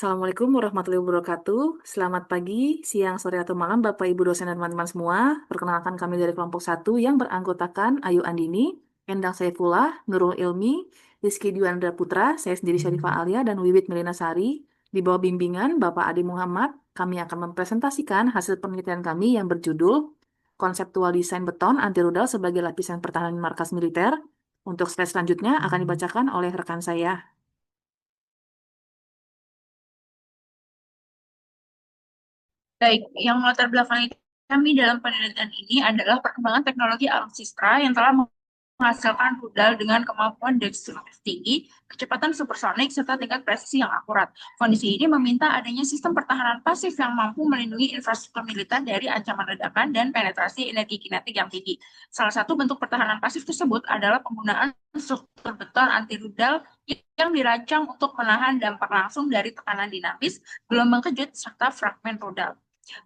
Assalamualaikum warahmatullahi wabarakatuh. Selamat pagi, siang, sore, atau malam Bapak, Ibu dosen dan teman-teman semua. Perkenalkan kami dari kelompok 1 yang beranggotakan Ayu Andini, Endang Saifullah, Nurul Ilmi, Rizky Dwiandra Putra, saya sendiri Syarifah Alia, dan Wiwit Melina Sari. Di bawah bimbingan Bapak Adi Muhammad, kami akan mempresentasikan hasil penelitian kami yang berjudul Konseptual Desain Beton Anti Rudal sebagai Lapisan Pertahanan Markas Militer. Untuk slide selanjutnya akan dibacakan oleh rekan saya. Baik, yang melatar belakangi kami dalam penelitian ini adalah perkembangan teknologi alutsista yang telah menghasilkan rudal dengan kemampuan dexterity tinggi, kecepatan supersonik, serta tingkat presisi yang akurat. Kondisi ini meminta adanya sistem pertahanan pasif yang mampu melindungi infrastruktur militer dari ancaman ledakan dan penetrasi energi kinetik yang tinggi. Salah satu bentuk pertahanan pasif tersebut adalah penggunaan struktur beton anti rudal yang dirancang untuk menahan dampak langsung dari tekanan dinamis, gelombang kejut, serta fragmen rudal.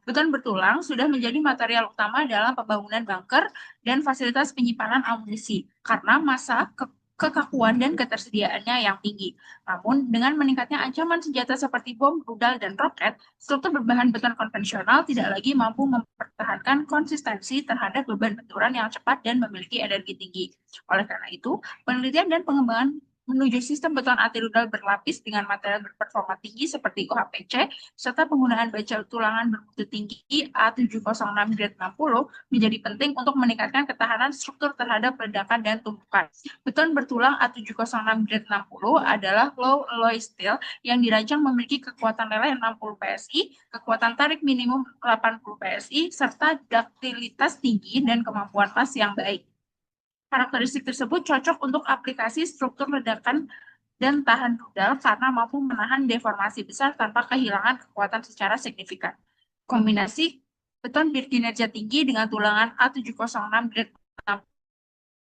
Beton bertulang sudah menjadi material utama dalam pembangunan bunker dan fasilitas penyimpanan amunisi karena masa kekakuan dan ketersediaannya yang tinggi. Namun, dengan meningkatnya ancaman senjata seperti bom, rudal, dan roket, struktur berbahan beton konvensional tidak lagi mampu mempertahankan konsistensi terhadap beban benturan yang cepat dan memiliki energi tinggi. Oleh karena itu, penelitian dan pengembangan menuju sistem beton anti rudal berlapis dengan material berperforma tinggi seperti UHPC serta penggunaan baja tulangan bermutu tinggi A706 grade 60 menjadi penting untuk meningkatkan ketahanan struktur terhadap ledakan dan tumpukan. Beton bertulang A706 grade 60 adalah low alloy steel yang dirancang memiliki kekuatan leleh 60 PSI, kekuatan tarik minimum 80 PSI, serta duktilitas tinggi dan kemampuan pas yang baik. Karakteristik tersebut cocok untuk aplikasi struktur ledakan dan tahan rudal karena mampu menahan deformasi besar tanpa kehilangan kekuatan secara signifikan. Kombinasi beton berkinerja tinggi dengan tulangan A706 grade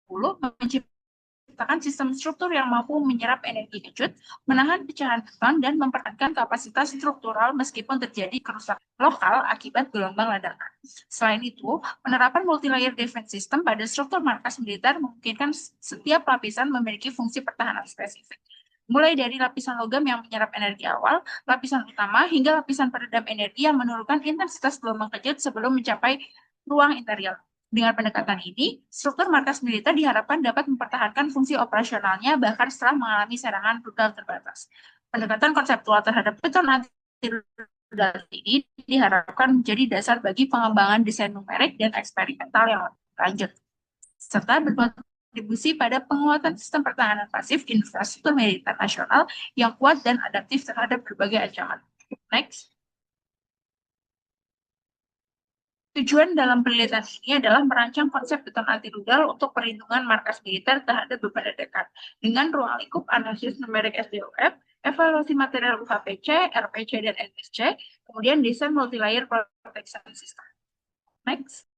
60 menciptakan sistem struktur yang mampu menyerap energi kejut, menahan pecahan beton, dan mempertahankan kapasitas struktural meskipun terjadi kerusakan lokal akibat gelombang ledakan. Selain itu, penerapan multi-layer defense system pada struktur markas militer memungkinkan setiap lapisan memiliki fungsi pertahanan spesifik, mulai dari lapisan logam yang menyerap energi awal, lapisan utama, hingga lapisan peredam energi yang menurunkan intensitas gelombang kejut sebelum mencapai ruang interior. Dengan pendekatan ini, struktur markas militer diharapkan dapat mempertahankan fungsi operasionalnya bahkan setelah mengalami serangan rudal terbatas. Pendekatan konseptual terhadap beton anti-rudal ini diharapkan menjadi dasar bagi pengembangan desain numerik dan eksperimental yang lanjut, serta berkontribusi pada penguatan sistem pertahanan pasif infrastruktur militer nasional yang kuat dan adaptif terhadap berbagai ancaman. Next. Tujuan dalam penelitian ini adalah merancang konsep beton anti rudal untuk perlindungan markas militer terhadap beban ledakan dengan ruang lingkup analisis numerik SDOF, evaluasi material UHPC, RPC, dan NSC, kemudian desain multi-layer protection system. Next.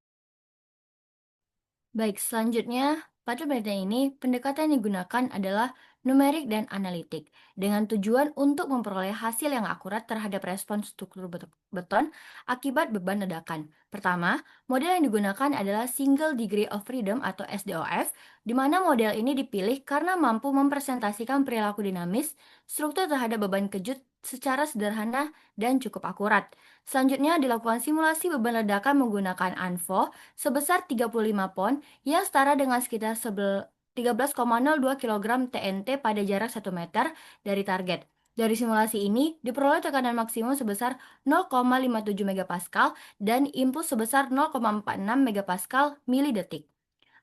Baik, selanjutnya, pada penelitian ini, pendekatan yang digunakan adalah numerik dan analitik, dengan tujuan untuk memperoleh hasil yang akurat terhadap respons struktur beton akibat beban ledakan. Pertama, model yang digunakan adalah Single Degree of Freedom atau SDOF, di mana model ini dipilih karena mampu mempresentasikan perilaku dinamis struktur terhadap beban kejut secara sederhana dan cukup akurat. Selanjutnya, dilakukan simulasi beban ledakan menggunakan ANFO sebesar 35 pon yang setara dengan sekitar 13,02 kg TNT pada jarak 1 meter dari target. Dari simulasi ini, diperoleh tekanan maksimum sebesar 0,57 MPa dan impuls sebesar 0,46 MPa mili detik.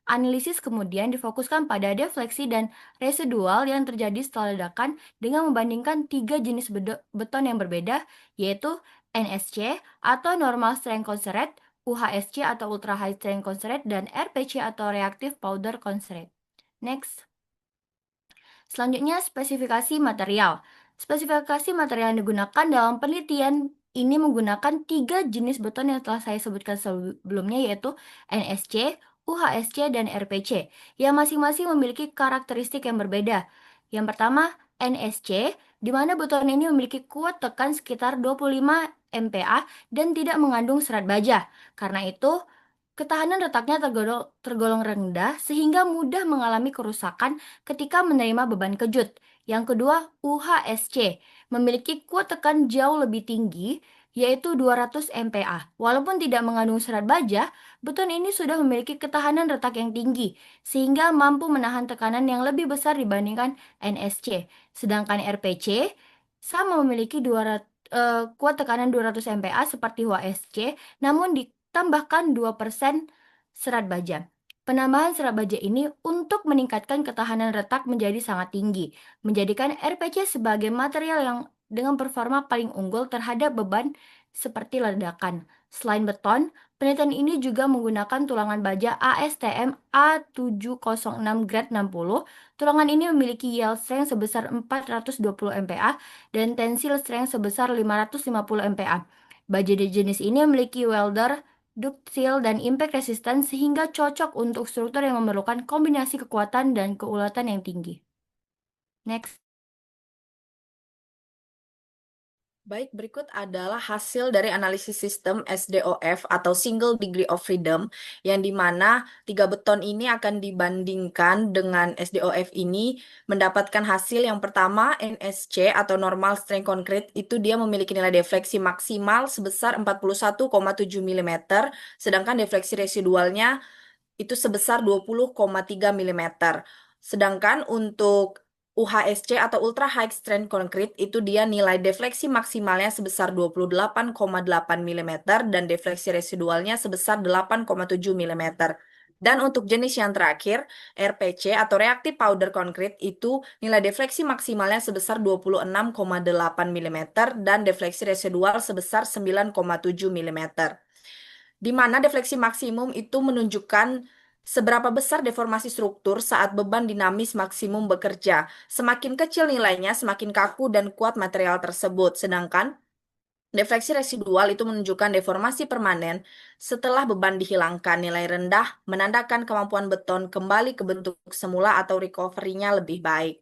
Analisis kemudian difokuskan pada defleksi dan residual yang terjadi setelah ledakan dengan membandingkan 3 jenis beton yang berbeda, yaitu NSC atau Normal Strength Concrete, UHSC atau Ultra High Strength Concrete, dan RPC atau Reactive Powder Concrete. Next. Selanjutnya, spesifikasi material. Spesifikasi material yang digunakan dalam penelitian ini menggunakan 3 jenis beton yang telah saya sebutkan sebelumnya, yaitu NSC, UHSC, dan RPC, yang masing-masing memiliki karakteristik yang berbeda. Yang pertama, NSC, di mana beton ini memiliki kuat tekan sekitar 25 MPa dan tidak mengandung serat baja. Karena itu, ketahanan retaknya tergolong rendah sehingga mudah mengalami kerusakan ketika menerima beban kejut. Yang kedua, UHSC memiliki kuat tekan jauh lebih tinggi, yaitu 200 MPa. Walaupun tidak mengandung serat baja, beton ini sudah memiliki ketahanan retak yang tinggi, sehingga mampu menahan tekanan yang lebih besar dibandingkan NSC. Sedangkan RPC sama memiliki kuat tekanan 200 MPa seperti UHSC, namun ditambahkan 2% serat baja. Penambahan serat baja ini untuk meningkatkan ketahanan retak menjadi sangat tinggi, menjadikan RPC sebagai material yang dengan performa paling unggul terhadap beban seperti ledakan. Selain beton, penelitian ini juga menggunakan tulangan baja ASTM A706 grade 60. Tulangan ini memiliki yield strength sebesar 420 MPa dan tensile strength sebesar 550 MPa. Baja jenis ini memiliki welder ductile, dan impact resistant sehingga cocok untuk struktur yang memerlukan kombinasi kekuatan dan keulatan yang tinggi. Next. Baik, berikut adalah hasil dari analisis sistem SDOF atau Single Degree of Freedom, yang dimana tiga beton ini akan dibandingkan dengan SDOF ini mendapatkan hasil yang pertama NSC atau Normal Strength Concrete itu dia memiliki nilai defleksi maksimal sebesar 41,7 mm, sedangkan defleksi residualnya itu sebesar 20,3 mm. Sedangkan untuk UHSC atau Ultra High Strength Concrete itu dia nilai defleksi maksimalnya sebesar 28,8 mm dan defleksi residualnya sebesar 8,7 mm. Dan untuk jenis yang terakhir, RPC atau Reactive Powder Concrete itu nilai defleksi maksimalnya sebesar 26,8 mm dan defleksi residual sebesar 9,7 mm. Di mana defleksi maksimum itu menunjukkan seberapa besar deformasi struktur saat beban dinamis maksimum bekerja. Semakin kecil nilainya, semakin kaku dan kuat material tersebut. Sedangkan defleksi residual itu menunjukkan deformasi permanen setelah beban dihilangkan. Nilai rendah menandakan kemampuan beton kembali ke bentuk semula atau recovery-nya lebih baik.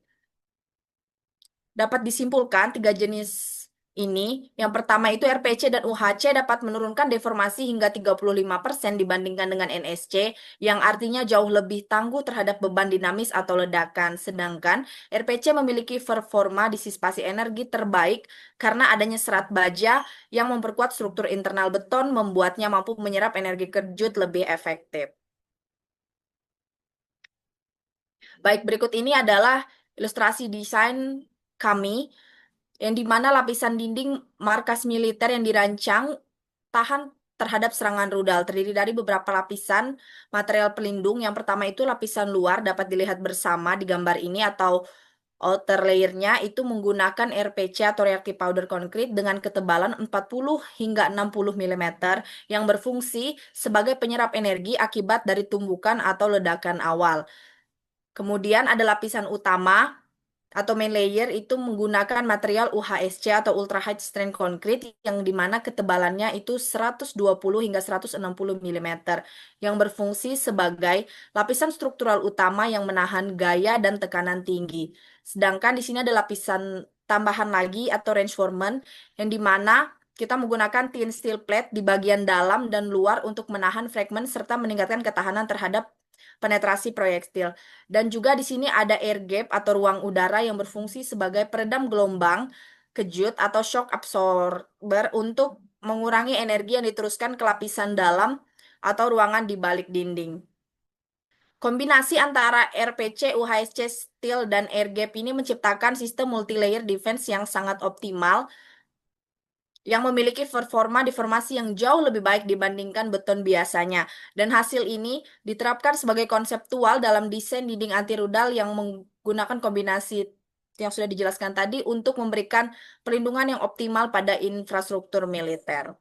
Dapat disimpulkan tiga jenis ini, yang pertama itu RPC dan UHC dapat menurunkan deformasi hingga 35% dibandingkan dengan NSC, yang artinya jauh lebih tangguh terhadap beban dinamis atau ledakan. Sedangkan RPC memiliki performa disipasi energi terbaik karena adanya serat baja yang memperkuat struktur internal beton, membuatnya mampu menyerap energi kejut lebih efektif. Baik, berikut ini adalah ilustrasi desain kami, yang dimana lapisan dinding markas militer yang dirancang tahan terhadap serangan rudal terdiri dari beberapa lapisan material pelindung. Yang pertama itu lapisan luar, dapat dilihat bersama di gambar ini, atau outer layer-nya itu menggunakan RPC atau Reactive Powder Concrete dengan ketebalan 40 hingga 60 mm yang berfungsi sebagai penyerap energi akibat dari tumbukan atau ledakan awal. Kemudian ada lapisan utama atau main layer itu menggunakan material UHSC atau Ultra High Strength Concrete yang dimana ketebalannya itu 120 hingga 160 mm yang berfungsi sebagai lapisan struktural utama yang menahan gaya dan tekanan tinggi. Sedangkan di sini ada lapisan tambahan lagi atau reinforcement yang dimana kita menggunakan thin steel plate di bagian dalam dan luar untuk menahan fragmen serta meningkatkan ketahanan terhadap penetrasi proyektil. Dan juga di sini ada air gap atau ruang udara yang berfungsi sebagai peredam gelombang kejut atau shock absorber untuk mengurangi energi yang diteruskan ke lapisan dalam atau ruangan di balik dinding. Kombinasi antara RPC, UHSC, steel, dan air gap ini menciptakan sistem multi-layer defense yang sangat optimal yang memiliki performa deformasi yang jauh lebih baik dibandingkan beton biasanya. Dan hasil ini diterapkan sebagai konseptual dalam desain dinding anti rudal yang menggunakan kombinasi yang sudah dijelaskan tadi untuk memberikan perlindungan yang optimal pada infrastruktur militer.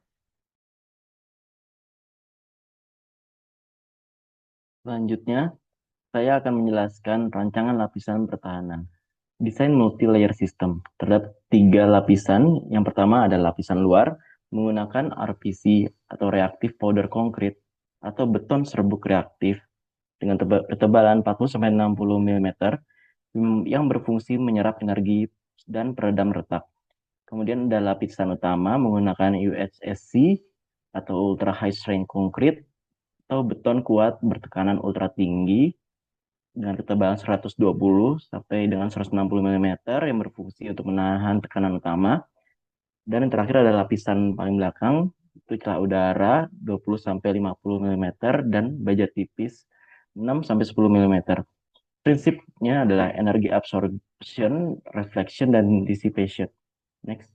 Selanjutnya, saya akan menjelaskan rancangan lapisan pertahanan. Desain multi-layer system terhadap 3 lapisan. Yang pertama adalah lapisan luar menggunakan RPC atau Reactive Powder Concrete atau beton serbuk reaktif dengan ketebalan 40-60 mm yang berfungsi menyerap energi dan peredam retak. Kemudian ada lapisan utama menggunakan UHSC atau Ultra High Strength Concrete atau beton kuat bertekanan ultra tinggi dengan ketebalan 120 sampai dengan 160 mm yang berfungsi untuk menahan tekanan utama. Dan yang terakhir ada lapisan paling belakang, itu celah udara 20 sampai 50 mm dan baja tipis 6 sampai 10 mm. Prinsipnya adalah energi absorption, reflection, dan dissipation. Next.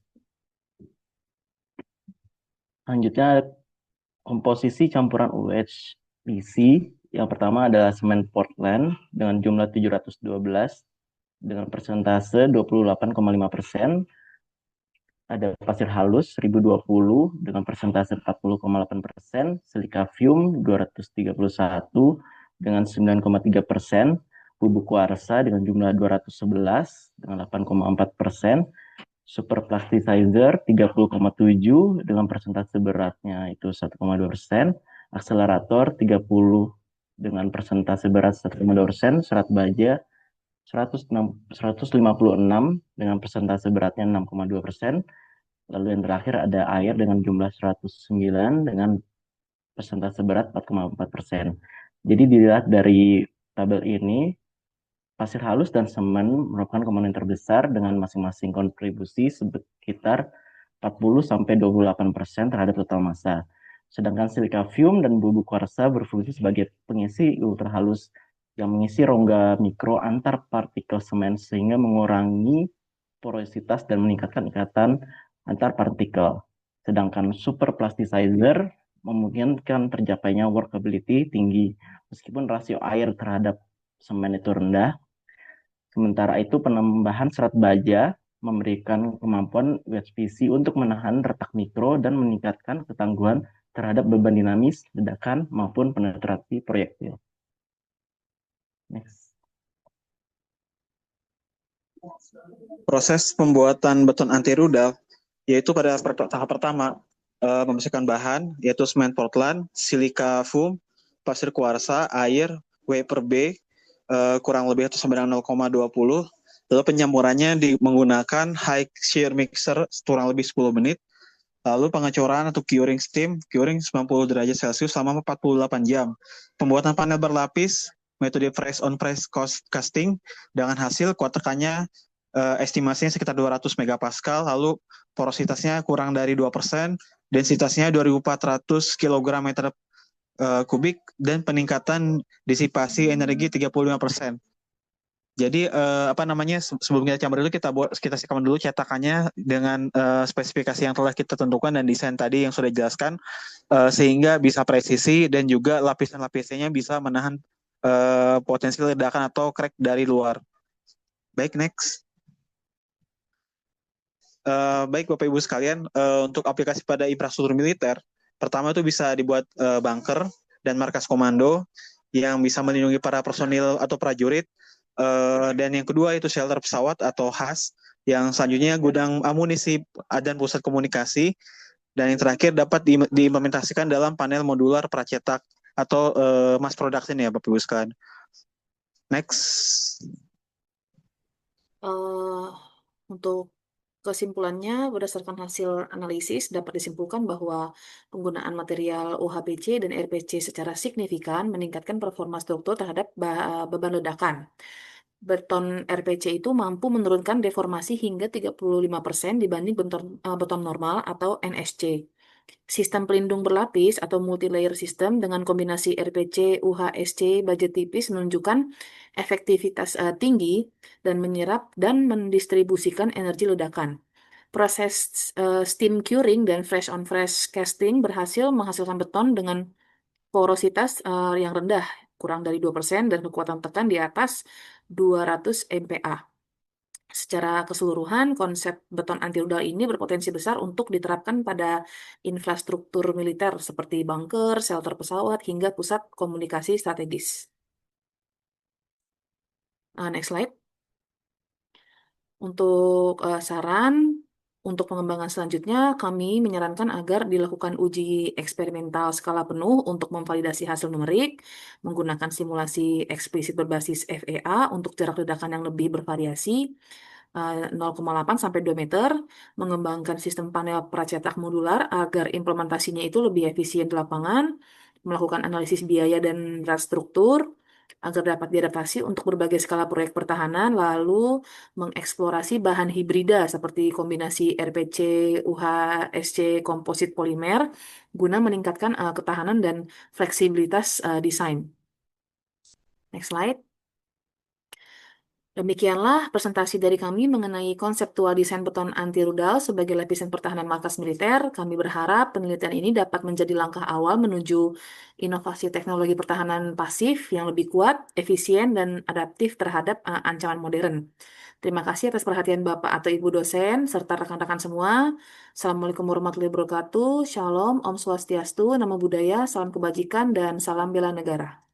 Selanjutnya komposisi campuran UHPC. Yang pertama adalah semen Portland dengan jumlah 712 dengan persentase 28,5%. Ada pasir halus 1020 dengan persentase 40,8%, silika fume 231 dengan 9,3%, bubuk kuarsa dengan jumlah 211 dengan 8,4%, super plasticizer 30,7 dengan persentase beratnya itu 1,2%, akselerator 30 dengan persentase berat 1,2%, serat baja 156 dengan persentase beratnya 6,2%. Lalu yang terakhir ada air dengan jumlah 109 dengan persentase berat 4,4%. Jadi dilihat dari tabel ini, pasir halus dan semen merupakan komponen terbesar dengan masing-masing kontribusi sekitar 40-28% terhadap total massa. Sedangkan silika fume dan bubuk kuarsa berfungsi sebagai pengisi ultrahalus yang mengisi rongga mikro antar partikel semen sehingga mengurangi porositas dan meningkatkan ikatan antar partikel. Sedangkan super plasticizer memungkinkan tercapainya workability tinggi meskipun rasio air terhadap semen itu rendah. Sementara itu penambahan serat baja memberikan kemampuan UHPC untuk menahan retak mikro dan meningkatkan ketangguhan terhadap beban dinamis, ledakan, maupun penetrasi proyektil. Next. Proses pembuatan beton anti rudal yaitu pada tahap pertama membersihkan bahan yaitu semen Portland, silika foam, pasir kuarsa, air, W per B kurang lebih itu sama dengan 0,20. Lalu penyamurannya menggunakan high shear mixer kurang lebih 10 menit. Lalu pengecoran atau curing steam, curing 90 derajat Celcius selama 48 jam. Pembuatan panel berlapis, metode press on press casting dengan hasil kuat tekannya estimasinya sekitar 200 megapascal, lalu porositasnya kurang dari 2%, densitasnya 2400 kg meter kubik, dan peningkatan disipasi energi 35%. Jadi sebelum kita cambar dulu kita sikaman dulu cetakannya dengan spesifikasi yang telah kita tentukan dan desain tadi yang sudah dijelaskan sehingga bisa presisi dan juga lapisan-lapisannya bisa menahan potensi ledakan atau crack dari luar. Baik, next. Baik Bapak Ibu sekalian, untuk aplikasi pada infrastruktur militer, pertama itu bisa dibuat bunker dan markas komando yang bisa melindungi para personil atau prajurit. Dan yang kedua itu shelter pesawat atau HAS, yang selanjutnya gudang amunisi dan pusat komunikasi, dan yang terakhir dapat diimplementasikan dalam panel modular pracetak atau mass production ya Bapak Ibu sekalian. Next. Untuk kesimpulannya, berdasarkan hasil analisis dapat disimpulkan bahwa penggunaan material UHPC dan RPC secara signifikan meningkatkan performa struktur terhadap beban ledakan. Beton RPC itu mampu menurunkan deformasi hingga 35% dibanding beton normal atau NSC. Sistem pelindung berlapis atau multi-layer system dengan kombinasi RPC, UHSC, baja tipis menunjukkan efektivitas tinggi dan menyerap dan mendistribusikan energi ledakan. Proses steam curing dan fresh on fresh casting berhasil menghasilkan beton dengan porositas yang rendah, kurang dari 2%, dan kekuatan tekan di atas 200 MPa. Secara keseluruhan, konsep beton anti rudal ini berpotensi besar untuk diterapkan pada infrastruktur militer seperti bunker, shelter pesawat, hingga pusat komunikasi strategis. Next slide. Untuk saran untuk pengembangan selanjutnya, kami menyarankan agar dilakukan uji eksperimental skala penuh untuk memvalidasi hasil numerik, menggunakan simulasi eksplisit berbasis FEA untuk jarak ledakan yang lebih bervariasi, 0,8 sampai 2 meter, mengembangkan sistem panel pracetak modular agar implementasinya itu lebih efisien di lapangan, melakukan analisis biaya dan berat struktur, agar dapat diadaptasi untuk berbagai skala proyek pertahanan, lalu mengeksplorasi bahan hibrida seperti kombinasi RPC, UHSC, komposit polimer, guna meningkatkan ketahanan dan fleksibilitas desain. Next slide. Demikianlah presentasi dari kami mengenai konseptual desain beton anti rudal sebagai lapisan pertahanan markas militer. Kami berharap penelitian ini dapat menjadi langkah awal menuju inovasi teknologi pertahanan pasif yang lebih kuat, efisien, dan adaptif terhadap ancaman modern. Terima kasih atas perhatian Bapak atau Ibu dosen, serta rekan-rekan semua. Assalamualaikum warahmatullahi wabarakatuh. Shalom, Om Swastiastu, Namo Buddhaya, salam kebajikan, dan salam bela negara.